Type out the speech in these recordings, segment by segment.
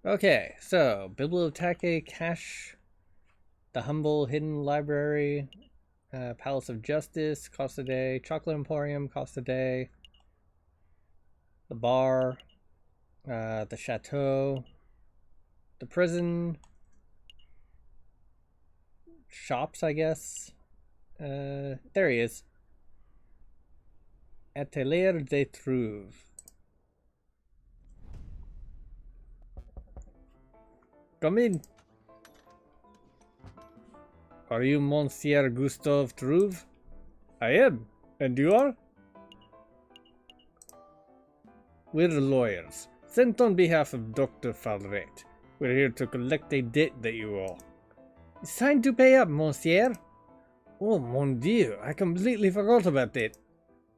Okay, so Bibliotheca Cache, the Humble Hidden Library, Palace of Justice, cost a day, Chocolate Emporium, cost a day, the bar, the chateau, the prison, shops, I guess. There he is. Atelier des Trouves. Come in. Are you Monsieur Gustave Trouve? I am. And you are? We're lawyers, sent on behalf of Dr. Falret. We're here to collect a debt that you owe. It's time to pay up, monsieur. Oh, mon dieu, I completely forgot about that.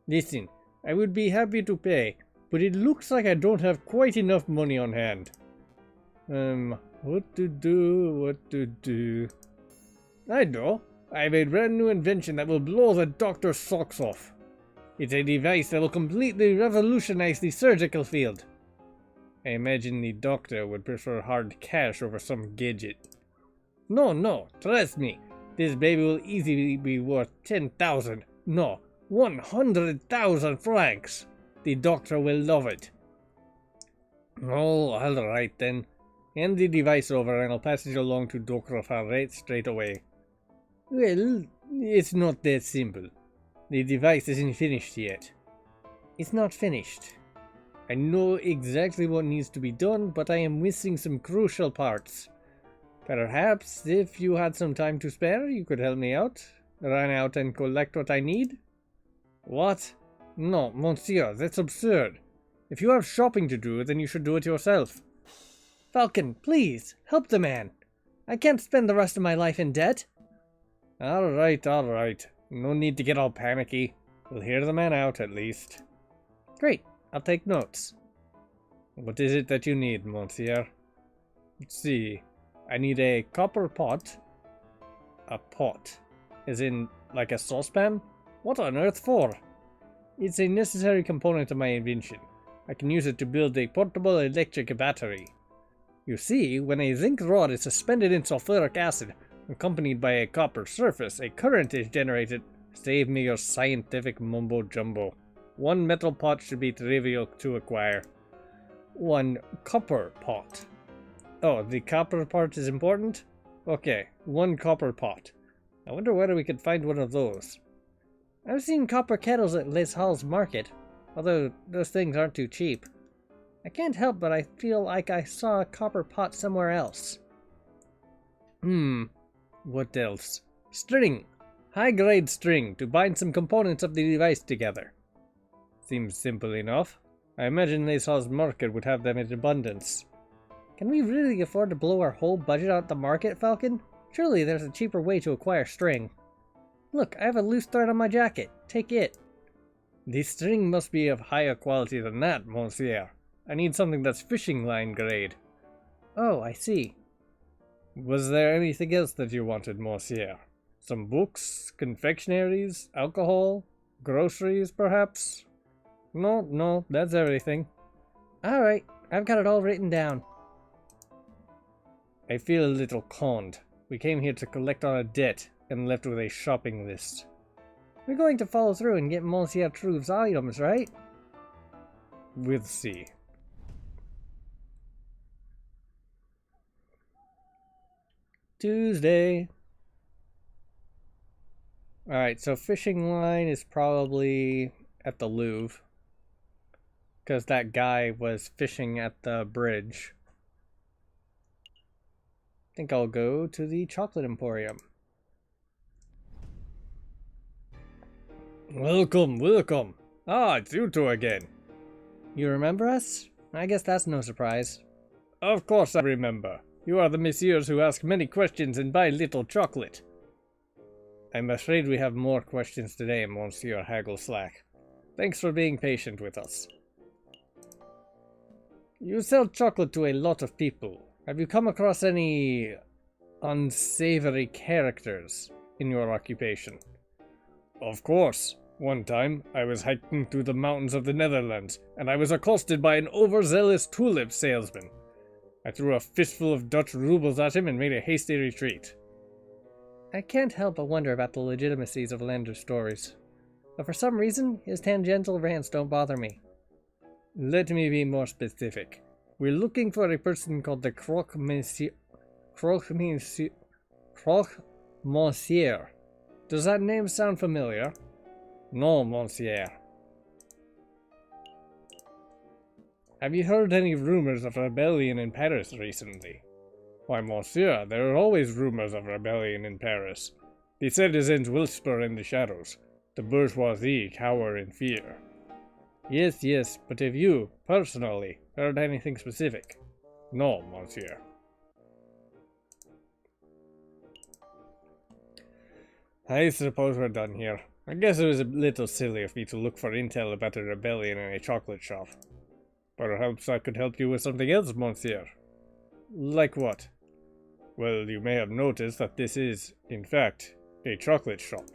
Listen, I would be happy to pay, but it looks like I don't have quite enough money on hand. What to do? I know. I have a brand new invention that will blow the doctor's socks off. It's a device that will completely revolutionize the surgical field. I imagine the doctor would prefer hard cash over some gadget. No, trust me. This baby will easily be worth 10,000, no, 100,000 francs. The doctor will love it. Oh, alright then. Hand the device over and I'll pass it along to Dr. Farret straight away. Well, it's not that simple. The device isn't finished yet. It's not finished. I know exactly what needs to be done, but I am missing some crucial parts. Perhaps, if you had some time to spare, you could help me out. Run out and collect what I need? What? No, monsieur, that's absurd. If you have shopping to do, then you should do it yourself. Falcon, please, help the man. I can't spend the rest of my life in debt. Alright. No need to get all panicky. We'll hear the man out, at least. Great, I'll take notes. What is it that you need, monsieur? Let's see. I need a copper pot. A pot? As in, like a saucepan? What on earth for? It's a necessary component of my invention. I can use it to build a portable electric battery. You see, when a zinc rod is suspended in sulfuric acid, accompanied by a copper surface, a current is generated. Save me your scientific mumbo-jumbo. One metal pot should be trivial to acquire. One copper pot. Oh, the copper part is important? Okay, one copper pot. I wonder whether we could find one of those. I've seen copper kettles at Les Halles Market, although those things aren't too cheap. I can't help but I feel like I saw a copper pot somewhere else. What else? String! High-grade string to bind some components of the device together. Seems simple enough. I imagine Les Halles Market would have them in abundance. Can we really afford to blow our whole budget out the market, Falcon? Surely there's a cheaper way to acquire string. Look, I have a loose thread on my jacket. Take it. The string must be of higher quality than that, monsieur. I need something that's fishing line grade. Oh, I see. Was there anything else that you wanted, monsieur? Some books, confectionaries, alcohol, groceries, perhaps? No, that's everything. Alright, I've got it all written down. I feel a little conned. We came here to collect on a debt and left with a shopping list. We're going to follow through and get Monsieur Trouve's items, right? We'll see. Tuesday. Alright, so fishing line is probably at the Louvre. Because that guy was fishing at the bridge. I think I'll go to the Chocolate Emporium. Welcome. Ah, it's you two again. You remember us? I guess that's no surprise. Of course I remember. You are the messieurs who ask many questions and buy little chocolate. I'm afraid we have more questions today, Monsieur Haggleslack. Thanks for being patient with us. You sell chocolate to a lot of people. Have you come across any unsavory characters in your occupation? Of course. One time, I was hiking through the mountains of the Netherlands, and I was accosted by an overzealous tulip salesman. I threw a fistful of Dutch rubles at him and made a hasty retreat. I can't help but wonder about the legitimacies of Lander's stories. But for some reason, his tangential rants don't bother me. Let me be more specific. We're looking for a person called the Croque-Monsieur. Does that name sound familiar? No, monsieur. Have you heard any rumors of rebellion in Paris recently? Why, monsieur, there are always rumors of rebellion in Paris. The citizens whisper in the shadows. The bourgeoisie cower in fear. Yes, but have you, personally, heard anything specific? No, monsieur. I suppose we're done here. I guess it was a little silly of me to look for intel about a rebellion in a chocolate shop. Perhaps I could help you with something else, monsieur. Like what? Well, you may have noticed that this is, in fact, a chocolate shop.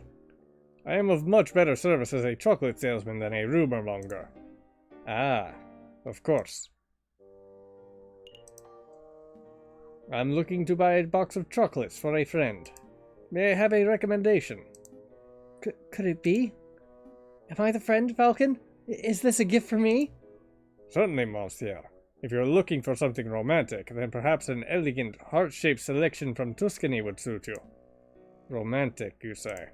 I am of much better service as a chocolate salesman than a rumor monger. Ah, of course. I'm looking to buy a box of chocolates for a friend. May I have a recommendation? Could it be? Am I the friend, Falcon? Is this a gift for me? Certainly, monsieur. If you're looking for something romantic, then perhaps an elegant, heart-shaped selection from Tuscany would suit you. Romantic, you say?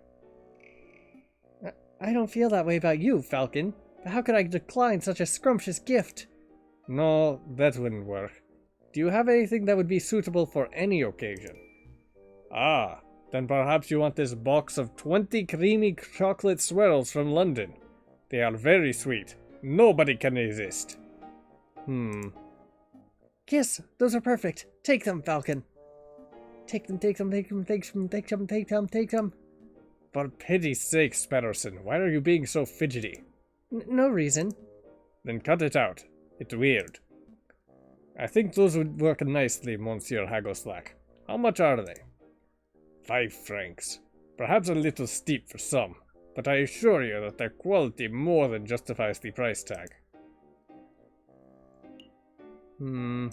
I don't feel that way about you, Falcon. But how could I decline such a scrumptious gift? No, that wouldn't work. Do you have anything that would be suitable for any occasion? Ah, then perhaps you want this box of 20 creamy chocolate swirls from London. They are very sweet. Nobody can resist. Yes, those are perfect. Take them, Falcon. Take them. For pity's sake, Spatterson, why are you being so fidgety? No reason. Then cut it out. It's weird. I think those would work nicely, Monsieur Hagoslack. How much are they? 5 francs. Perhaps a little steep for some, but I assure you that their quality more than justifies the price tag. Can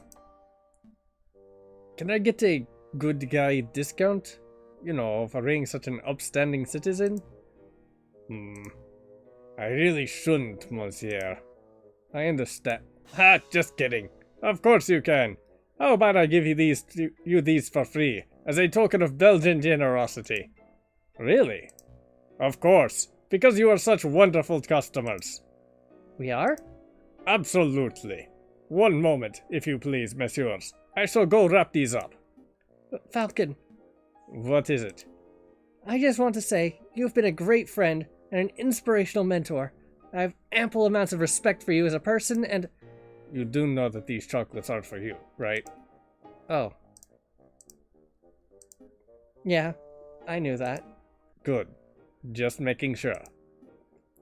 I get a good guy discount? You know, for being such an upstanding citizen? I really shouldn't, monsieur. I understand. Ha, just kidding. Of course you can. How about I give you these for free, as a token of Belgian generosity? Really? Of course, because you are such wonderful customers. We are? Absolutely. One moment, if you please, messieurs. I shall go wrap these up. Falcon. What is it? I just want to say, you've been a great friend and an inspirational mentor. I have ample amounts of respect for you as a person, and... You do know that these chocolates are for you, right? Oh. Yeah, I knew that. Good. Just making sure.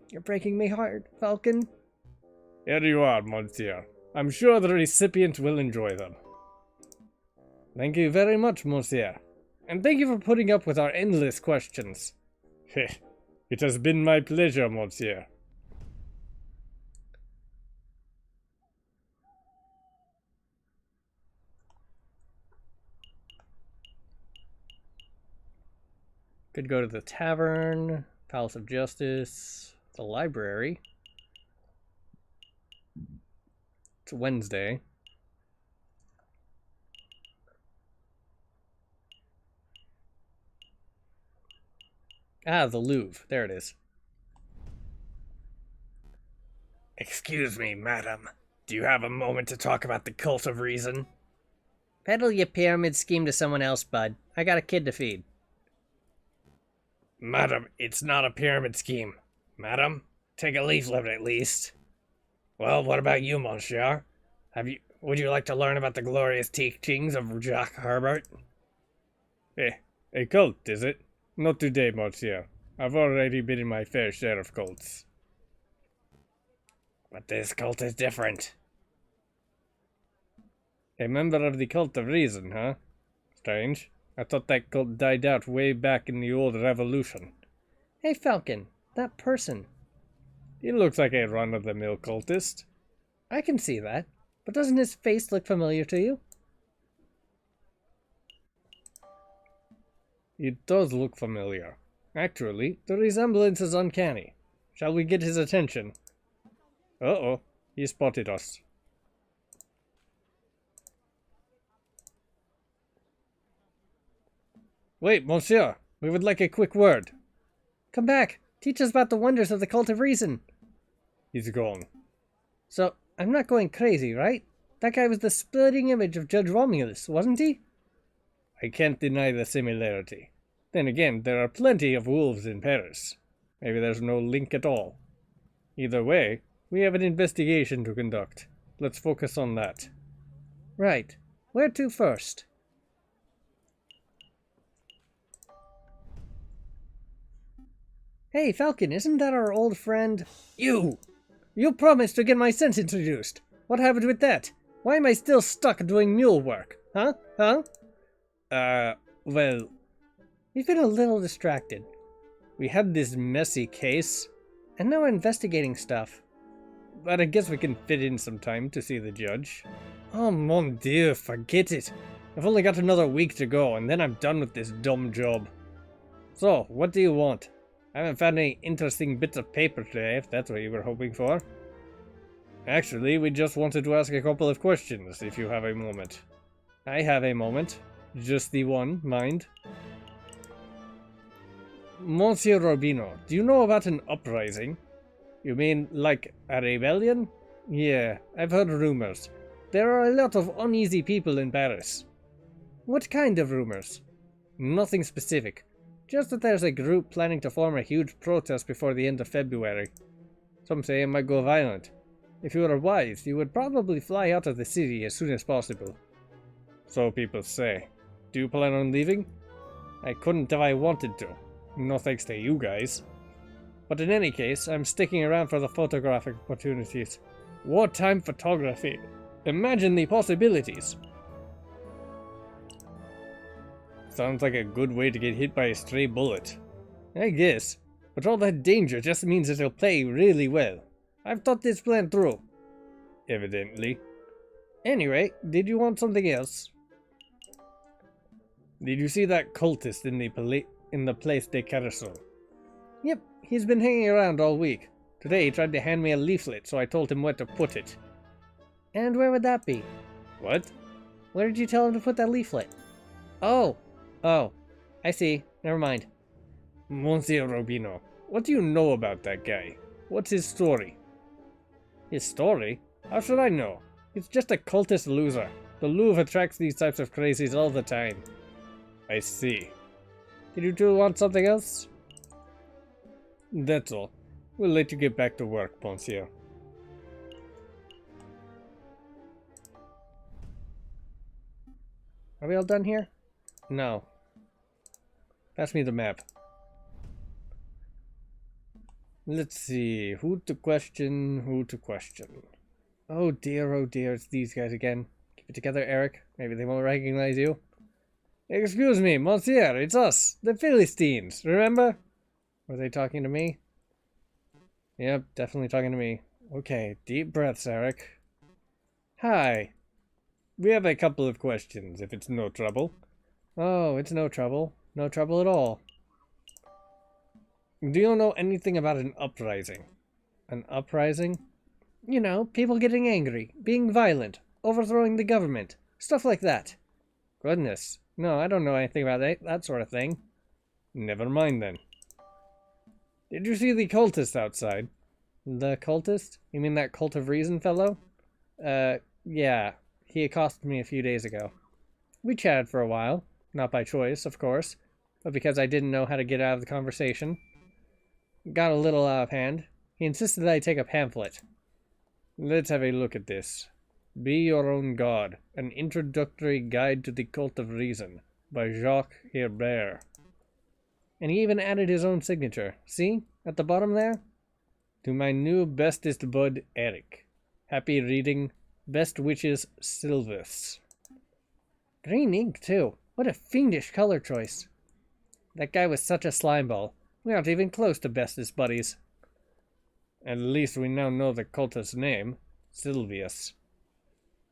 You're breaking me heart, Falcon. Here you are, monsieur. I'm sure the recipient will enjoy them. Thank you very much, monsieur. And thank you for putting up with our endless questions. It has been my pleasure, monsieur. Could go to the tavern, Palace of Justice, the library. It's Wednesday. Ah, the Louvre. There it is. Excuse me, madam. Do you have a moment to talk about the cult of reason? Peddle your pyramid scheme to someone else, bud. I got a kid to feed. Madam, it's not a pyramid scheme. Madam, take a leaflet at least. Well, what about you, monsieur? Would you like to learn about the glorious teachings of Jacques Herbert? A cult, is it? Not today, monsieur. I've already been in my fair share of cults. But this cult is different. A member of the cult of reason, huh? Strange. I thought that cult died out way back in the old revolution. Hey, Falcon. That person. He looks like a run-of-the-mill cultist. I can see that. But doesn't his face look familiar to you? It does look familiar. Actually, the resemblance is uncanny. Shall we get his attention? Uh-oh, he spotted us. Wait, monsieur, we would like a quick word. Come back. Teach us about the wonders of the cult of reason. He's gone. So, I'm not going crazy, right? That guy was the splitting image of Judge Romulus, wasn't he? I can't deny the similarity. Then again, there are plenty of wolves in Paris. Maybe there's no link at all. Either way, we have an investigation to conduct. Let's focus on that. Right. Where to first? Hey, Falcon, isn't that our old friend? You! You promised to get my sense introduced. What happened with that? Why am I still stuck doing mule work? Huh? Well, We've been a little distracted. we had this messy case, And now we're investigating stuff. but I guess we can fit in some time to see the judge. Oh mon dieu, forget it. I've only got another week to go, and then I'm done with this dumb job. So, what do you want? I haven't found any interesting bits of paper today, if that's what you were hoping for. Actually, we just wanted to ask a couple of questions, if you have a moment. I have a moment. Just the one, mind. Monsieur Robino, do you know about an uprising? You mean, like, a rebellion? Yeah, I've heard rumors. There are a lot of uneasy people in Paris. What kind of rumors? Nothing specific. Just that there's a group planning to form a huge protest before the end of February. Some say it might go violent. If you were wise, you would probably fly out of the city as soon as possible. So people say. Do you plan on leaving? I couldn't if I wanted to. No thanks to you guys. But in any case, I'm sticking around for the photographic opportunities. Wartime photography. Imagine the possibilities. Sounds like a good way to get hit by a stray bullet. I guess. But all that danger just means it'll play really well. I've thought this plan through. Evidently. Anyway, did you want something else? Did you see that cultist in the Place de Carousel? Yep, he's been hanging around all week. Today he tried to hand me a leaflet, so I told him where to put it. And where would that be? What? Where did you tell him to put that leaflet? Oh, I see. Never mind. Monsieur Robino, what do you know about that guy? What's his story? His story? How should I know? He's just a cultist loser. The Louvre attracts these types of crazies all the time. I see. Did you two want something else? That's all. We'll let you get back to work, monsieur. Are we all done here? No. Pass me the map. Let's see. Who to question? Oh dear, it's these guys again. Keep it together, Eric. Maybe they won't recognize you. Excuse me, monsieur, it's us, the Philistines, remember? Were they talking to me? Yep, definitely talking to me. Okay, deep breaths, Eric. Hi. We have a couple of questions, if it's no trouble. Oh, it's no trouble. No trouble at all. Do you know anything about an uprising? An uprising? You know, people getting angry, being violent, overthrowing the government, stuff like that. Goodness. No, I don't know anything about that sort of thing. Never mind then. Did you see the cultist outside? The cultist? You mean that cult of reason fellow? Yeah. He accosted me a few days ago. We chatted for a while. Not by choice, of course, but because I didn't know how to get out of the conversation. Got a little out of hand. He insisted that I take a pamphlet. Let's have a look at this. Be Your Own God, An Introductory Guide to the Cult of Reason, by Jacques Herbert. And he even added his own signature. See? At the bottom there? To my new bestest bud, Eric. Happy reading. Best wishes, Sylvis. Green ink, too. What a fiendish color choice. That guy was such a slimeball. We aren't even close to bestest buddies. At least we now know the cultist's name, Sylvius.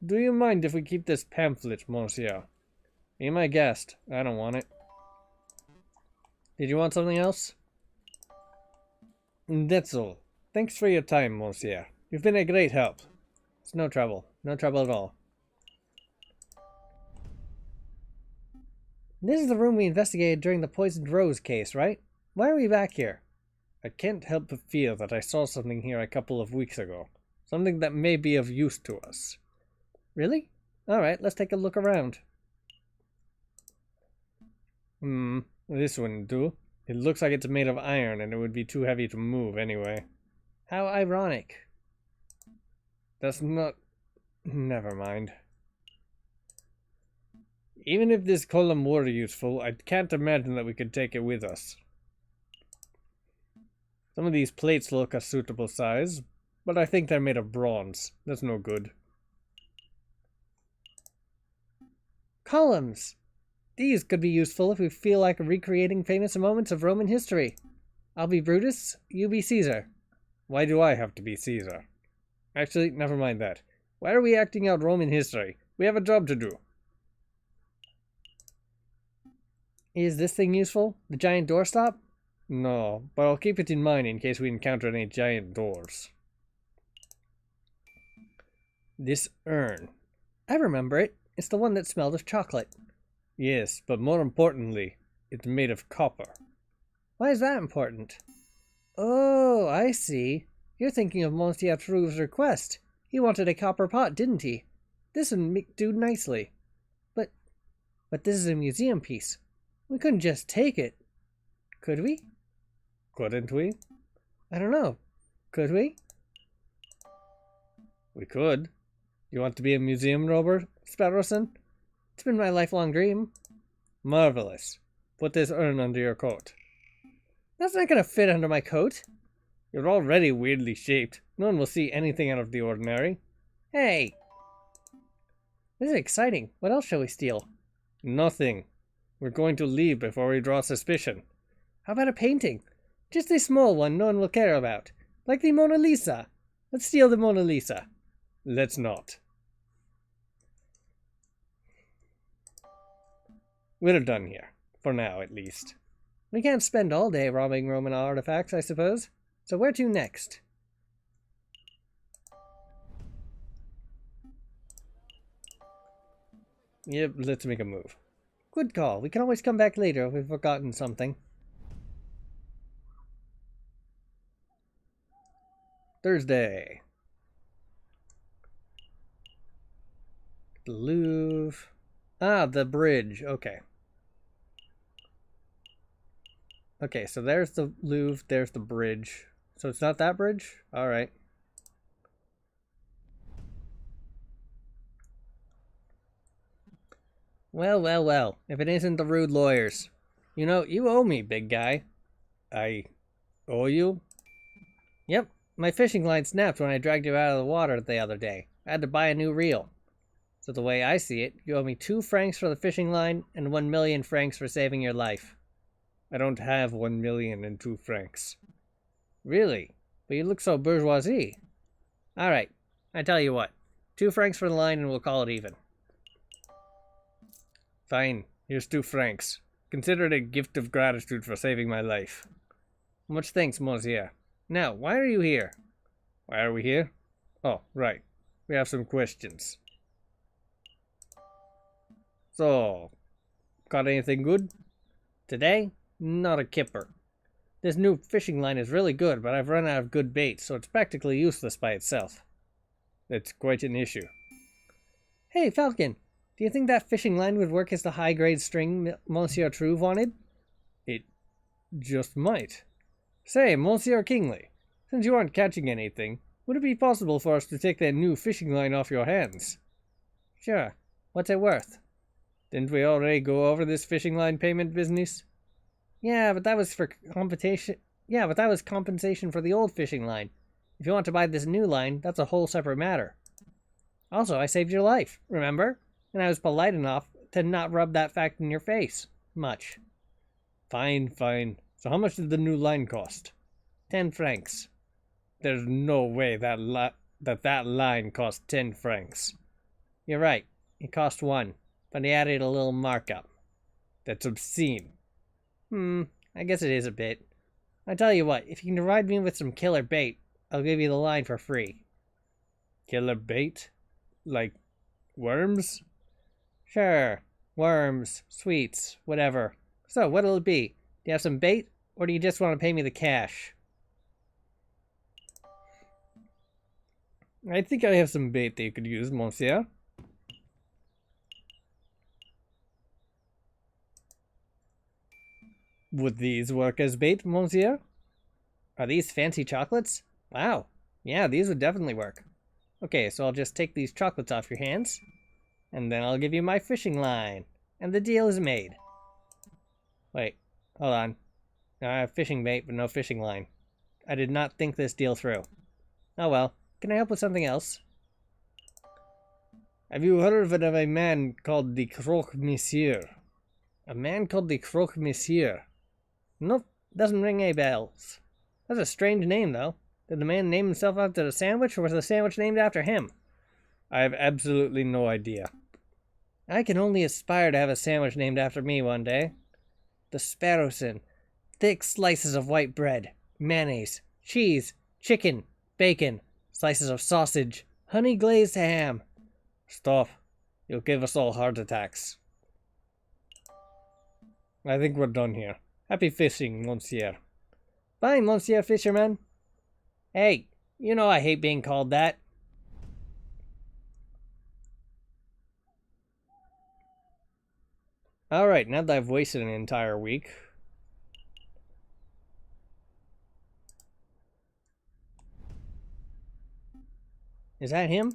Do you mind if we keep this pamphlet, monsieur? Be my guest. I don't want it. Did you want something else? That's all. Thanks for your time, monsieur. You've been a great help. It's no trouble. No trouble at all. This is the room we investigated during the Poisoned Rose case, right? Why are we back here? I can't help but feel that I saw something here a couple of weeks ago. Something that may be of use to us. Really? Alright, let's take a look around. This wouldn't do. It looks like it's made of iron and it would be too heavy to move anyway. How ironic. That's not... Never mind. Even if this column were useful, I can't imagine that we could take it with us. Some of these plates look a suitable size, but I think they're made of bronze. That's no good. Columns! These could be useful if we feel like recreating famous moments of Roman history. I'll be Brutus, you be Caesar. Why do I have to be Caesar? Actually, never mind that. Why are we acting out Roman history? We have a job to do. Is this thing useful? The giant doorstop? No, but I'll keep it in mind in case we encounter any giant doors. This urn. I remember it. It's the one that smelled of chocolate. Yes, but more importantly, it's made of copper. Why is that important? Oh, I see. You're thinking of Monsieur Trouve's request. He wanted a copper pot, didn't he? This would do nicely. But this is a museum piece. We couldn't just take it. Could we? Couldn't we? I don't know. Could we? We could. You want to be a museum robber, Sparrowson? It's been my lifelong dream. Marvelous. Put this urn under your coat. That's not going to fit under my coat. You're already weirdly shaped. No one will see anything out of the ordinary. Hey! This is exciting. What else shall we steal? Nothing. We're going to leave before we draw suspicion. How about a painting? Just a small one no one will care about. Like the Mona Lisa. Let's steal the Mona Lisa. Let's not. We're done here. For now, at least. We can't spend all day robbing Roman artifacts, I suppose. So where to next? Yep, let's make a move. Good call. We can always come back later if we've forgotten something. Thursday. The Louvre. Ah, the bridge. Okay. Okay, so there's the Louvre, there's the bridge. So it's not that bridge? Alright. Well, well, well. If it isn't the rude lawyers. You know, you owe me, big guy. I owe you? Yep. My fishing line snapped when I dragged you out of the water the other day. I had to buy a new reel. So the way I see it, you owe me 2 francs for the fishing line and 1,000,000 francs for saving your life. I don't have 1,000,002 francs. Really? But you look so bourgeoisie. Alright, I tell you what. 2 francs for the line and we'll call it even. Fine, here's 2 francs. Consider it a gift of gratitude for saving my life. Much thanks, monsieur. Now, why are you here? Why are we here? Oh, right. We have some questions. So, got anything good? Today? Not a kipper. This new fishing line is really good, but I've run out of good baits, so it's practically useless by itself. That's quite an issue. Hey, Falcon, do you think that fishing line would work as the high-grade string Monsieur Trouve wanted? It just might. Say, Monsieur Kingsley, since you aren't catching anything, would it be possible for us to take that new fishing line off your hands? Sure. What's it worth? Didn't we already go over this fishing line payment business? Yeah, but that was for compensation. Yeah, but that was compensation for the old fishing line. If you want to buy this new line, that's a whole separate matter. Also, I saved your life, remember? And I was polite enough to not rub that fact in your face. Much. Fine, fine. So how much did the new line cost? 10 francs. There's no way that line cost 10 francs. You're right. It cost 1, but he added a little markup. That's obscene. I guess it is a bit. I tell you what, if you can provide me with some killer bait, I'll give you the line for free. Killer bait? Like worms? Sure. Worms, sweets, whatever. So, what'll it be? Do you have some bait, or do you just want to pay me the cash? I think I have some bait that you could use, monsieur. Would these work as bait, monsieur? Are these fancy chocolates? Wow. Yeah, these would definitely work. Okay, so I'll just take these chocolates off your hands, and then I'll give you my fishing line, and the deal is made. Wait, hold on. I have fishing bait, but no fishing line. I did not think this deal through. Oh well. Can I help with something else? Have you heard of a man called the Croque Monsieur? A man called the Croque Monsieur? Nope, doesn't ring any bells. That's a strange name, though. Did the man name himself after the sandwich, or was the sandwich named after him? I have absolutely no idea. I can only aspire to have a sandwich named after me one day. The Sparrowson. Thick slices of white bread, mayonnaise, cheese, chicken, bacon, slices of sausage, honey glazed ham. Stop. You'll give us all heart attacks. I think we're done here. Happy fishing, monsieur. Bye, monsieur fisherman. Hey, you know I hate being called that. Alright, now that I've wasted an entire week. Is that him?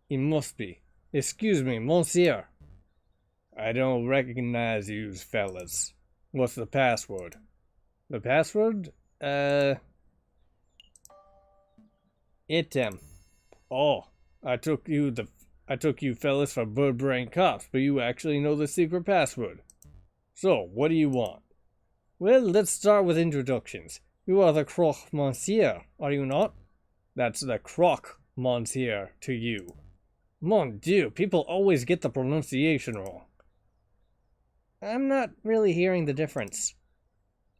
He must be. Excuse me, monsieur. I don't recognize you fellas. What's the password? The password? Item. Oh, I took you fellas for bird brain cops, but you actually know the secret password. So, what do you want? Well, let's start with introductions. You are the Croque Monsieur, are you not? That's the Croque Monsieur to you. Mon Dieu, people always get the pronunciation wrong. I'm not really hearing the difference.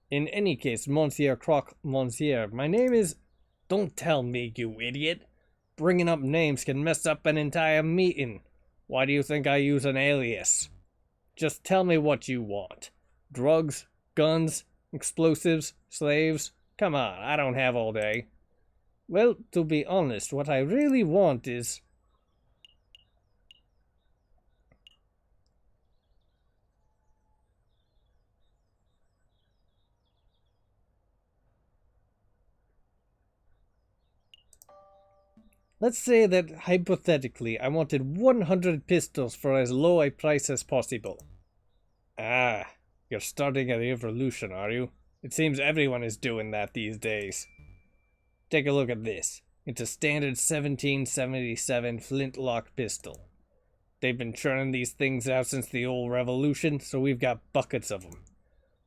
In any case, Monsieur Croque Monsieur, my name is... Don't tell me, you idiot. Bringing up names can mess up an entire meeting. Why do you think I use an alias? Just tell me what you want. Drugs, guns, explosives, slaves. Come on, I don't have all day. Well, to be honest, what I really want is... Let's say that, hypothetically, I wanted 100 pistols for as low a price as possible. Ah, you're starting a revolution, are you? It seems everyone is doing that these days. Take a look at this. It's a standard 1777 flintlock pistol. They've been churning these things out since the old revolution, so we've got buckets of them.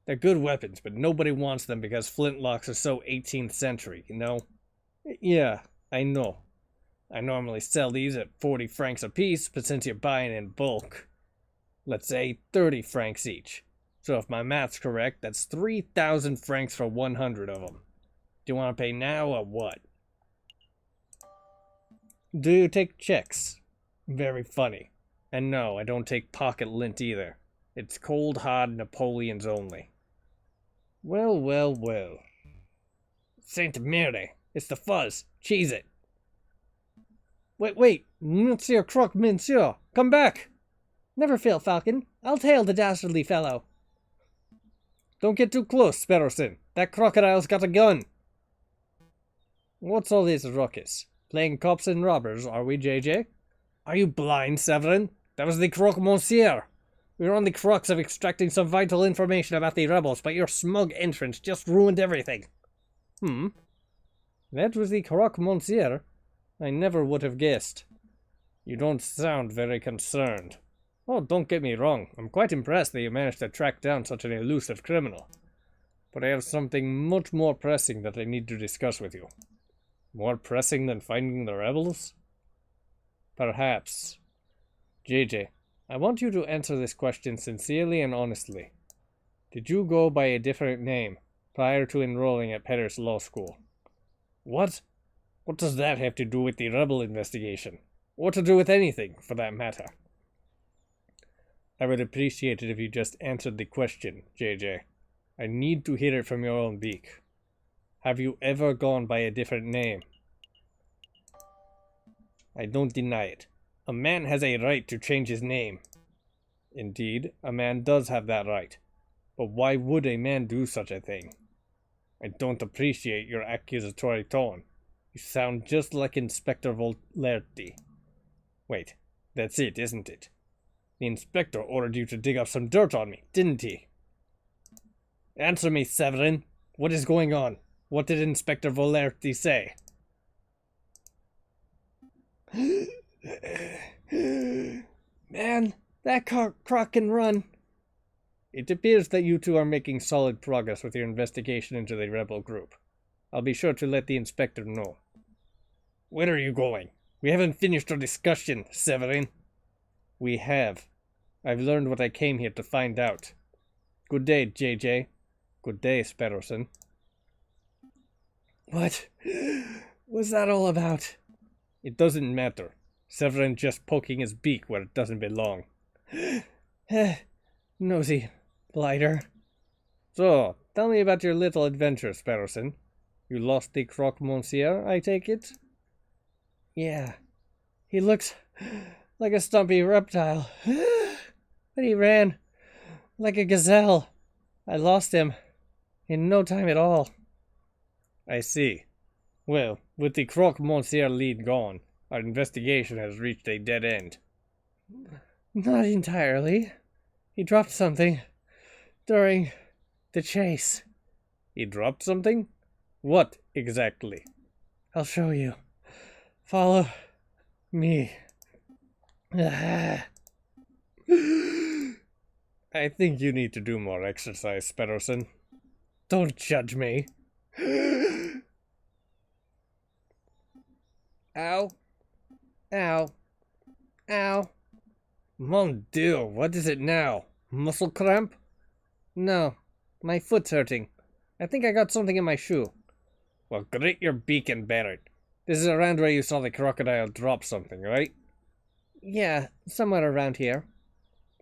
They're good weapons, but nobody wants them because flintlocks are so 18th century, you know? Yeah, I know. I normally sell these at 40 francs a piece, but since you're buying in bulk, let's say 30 francs each. So if my math's correct, that's 3,000 francs for 100 of them. Do you want to pay now or what? Do you take checks? Very funny. And no, I don't take pocket lint either. It's cold hard Napoleons only. Well, well, well. Sainte Merde, it's the fuzz. Cheese it. Wait, Monsieur Croque Monsieur, come back! Never fail, Falcon. I'll tail the dastardly fellow. Don't get too close, Sparrowson. That crocodile's got a gun. What's all this ruckus? Playing cops and robbers, are we, JJ? Are you blind, Severin? That was the Croque Monsieur. We were on the crux of extracting some vital information about the rebels, but your smug entrance just ruined everything. That was the Croque Monsieur? I never would have guessed. You don't sound very concerned. Oh, don't get me wrong. I'm quite impressed that you managed to track down such an elusive criminal. But I have something much more pressing that I need to discuss with you. More pressing than finding the rebels? Perhaps. JJ, I want you to answer this question sincerely and honestly. Did you go by a different name prior to enrolling at Paris Law School? What? What does that have to do with the rebel investigation? Or to do with anything, for that matter? I would appreciate it if you just answered the question, JJ. I need to hear it from your own beak. Have you ever gone by a different name? I don't deny it. A man has a right to change his name. Indeed, a man does have that right. But why would a man do such a thing? I don't appreciate your accusatory tone. You sound just like Inspector Volerty. Wait, that's it, isn't it? The inspector ordered you to dig up some dirt on me, didn't he? Answer me, Severin. What is going on? What did Inspector Volerty say? Man, that croc can run. It appears that you two are making solid progress with your investigation into the rebel group. I'll be sure to let the inspector know. Where are you going? We haven't finished our discussion, Severin. We have. I've learned what I came here to find out. Good day, JJ. Good day, Sparrowson. What was that all about? It doesn't matter. Severin just poking his beak where it doesn't belong. Nosy blighter. So, tell me about your little adventure, Sparrowson. You lost the croque monsieur, I take it? Yeah. He looks like a stumpy reptile. But he ran like a gazelle. I lost him in no time at all. I see. Well, with the croque monsieur lead gone, our investigation has reached a dead end. Not entirely. He dropped something during the chase. He dropped something? What exactly? I'll show you. Follow me. I think you need to do more exercise, Sparrowson. Don't judge me. Ow. Ow. Ow. Mon Dieu, what is it now? Muscle cramp? No, my foot's hurting. I think I got something in my shoe. Well, grate your beak and bear it. This is around where you saw the crocodile drop something, right? Yeah, somewhere around here.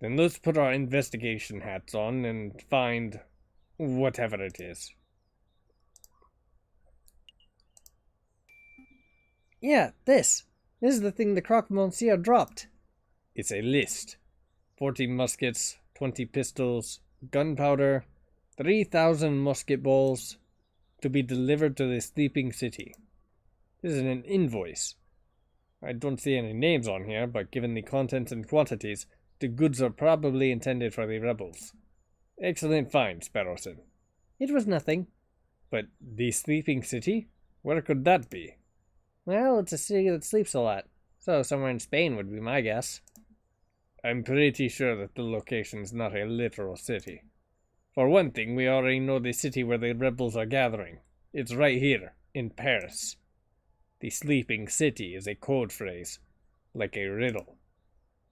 Then let's put our investigation hats on and find whatever it is. Yeah, this. This is the thing the croque monsieur dropped. It's a list. 40 muskets, 20 pistols, gunpowder, 3,000 musket balls, to be delivered to the sleeping city. This is an invoice. I don't see any names on here, but given the contents and quantities, the goods are probably intended for the rebels. Excellent find, Sparrowson. It was nothing. But the sleeping city? Where could that be? Well, it's a city that sleeps a lot, so somewhere in Spain would be my guess. I'm pretty sure that the location's not a literal city. For one thing, we already know the city where the rebels are gathering. It's right here, in Paris. The sleeping city is a code phrase, like a riddle.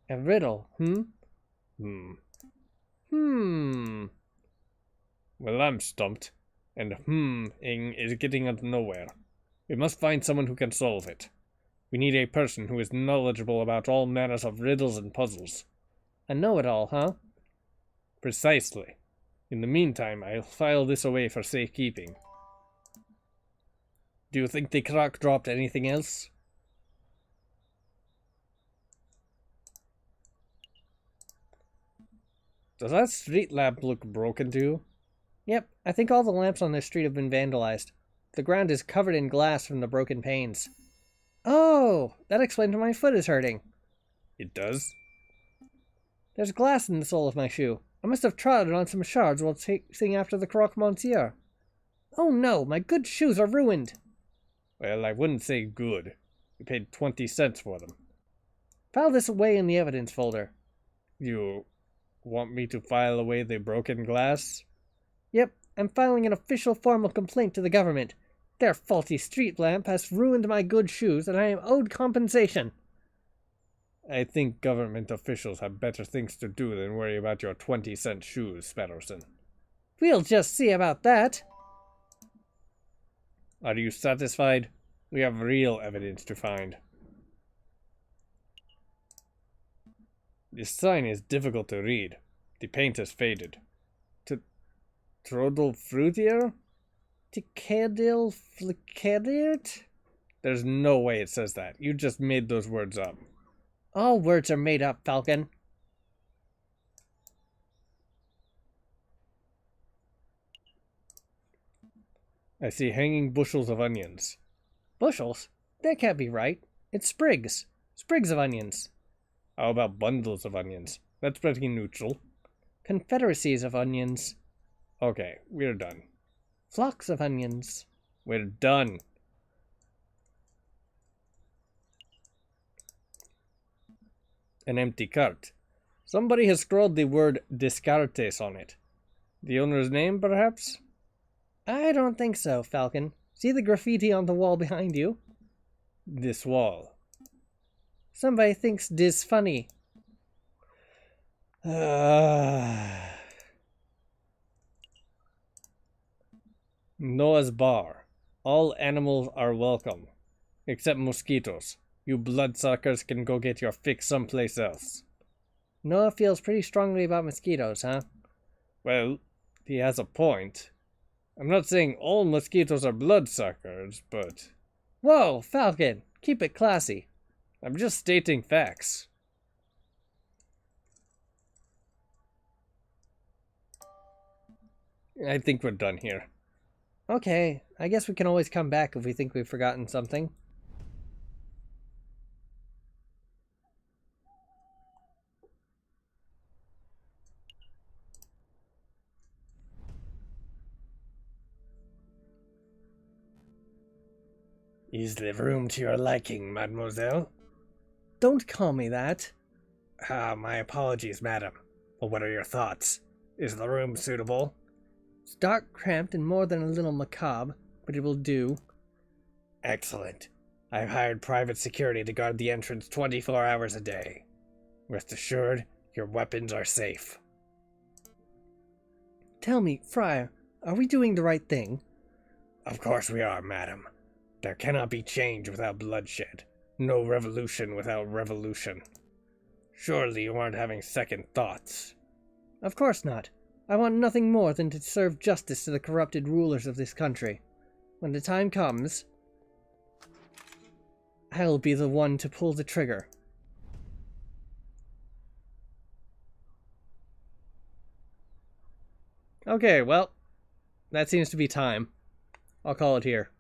A riddle, Well, I'm stumped, and ing is getting us nowhere. We must find someone who can solve it. We need a person who is knowledgeable about all manners of riddles and puzzles. A know-it-all, huh? Precisely. In the meantime, I'll file this away for safekeeping. Do you think the croc dropped anything else? Does that street lamp look broken to you? Yep, I think all the lamps on this street have been vandalized. The ground is covered in glass from the broken panes. Oh, that explains why my foot is hurting. It does? There's glass in the sole of my shoe. I must have trodden on some shards while chasing after the croque monsieur. Oh no, my good shoes are ruined. Well, I wouldn't say good. You paid 20 cents for them. File this away in the evidence folder. You want me to file away the broken glass? Yep, I'm filing an official formal complaint to the government. Their faulty street lamp has ruined my good shoes, and I am owed compensation. I think government officials have better things to do than worry about your 20-cent shoes, Sparrowson. We'll just see about that. Are you satisfied? We have real evidence to find. This sign is difficult to read. The paint has faded. Trodel fruitier? Ticadil flicadirt? There's no way it says that. You just made those words up. All words are made up, Falcon. I see hanging bushels of onions. Bushels? That can't be right. It's sprigs. Sprigs of onions. How about bundles of onions? That's pretty neutral. Confederacies of onions. Okay, we're done. Flocks of onions. We're done. An empty cart. Somebody has scrawled the word Descartes on it. The owner's name, perhaps? I don't think so, Falcon. See the graffiti on the wall behind you? This wall. Somebody thinks this funny. Noah's Bar. All animals are welcome. Except mosquitoes. You bloodsuckers can go get your fix someplace else. Noah feels pretty strongly about mosquitoes, huh? Well, he has a point. I'm not saying all mosquitoes are bloodsuckers, but... Whoa, Falcon! Keep it classy. I'm just stating facts. I think we're done here. Okay, I guess we can always come back if we think we've forgotten something. Is the room to your liking, mademoiselle? Don't call me that. Ah, my apologies, madam. Well, what are your thoughts? Is the room suitable? It's dark, cramped, and more than a little macabre, but it will do. Excellent. I've hired private security to guard the entrance 24 hours a day. Rest assured, your weapons are safe. Tell me, Friar, are we doing the right thing? Of course we are, madam. There cannot be change without bloodshed. No revolution without revolution. Surely you aren't having second thoughts. Of course not. I want nothing more than to serve justice to the corrupted rulers of this country. When the time comes, I'll be the one to pull the trigger. Okay, well, that seems to be time. I'll call it here.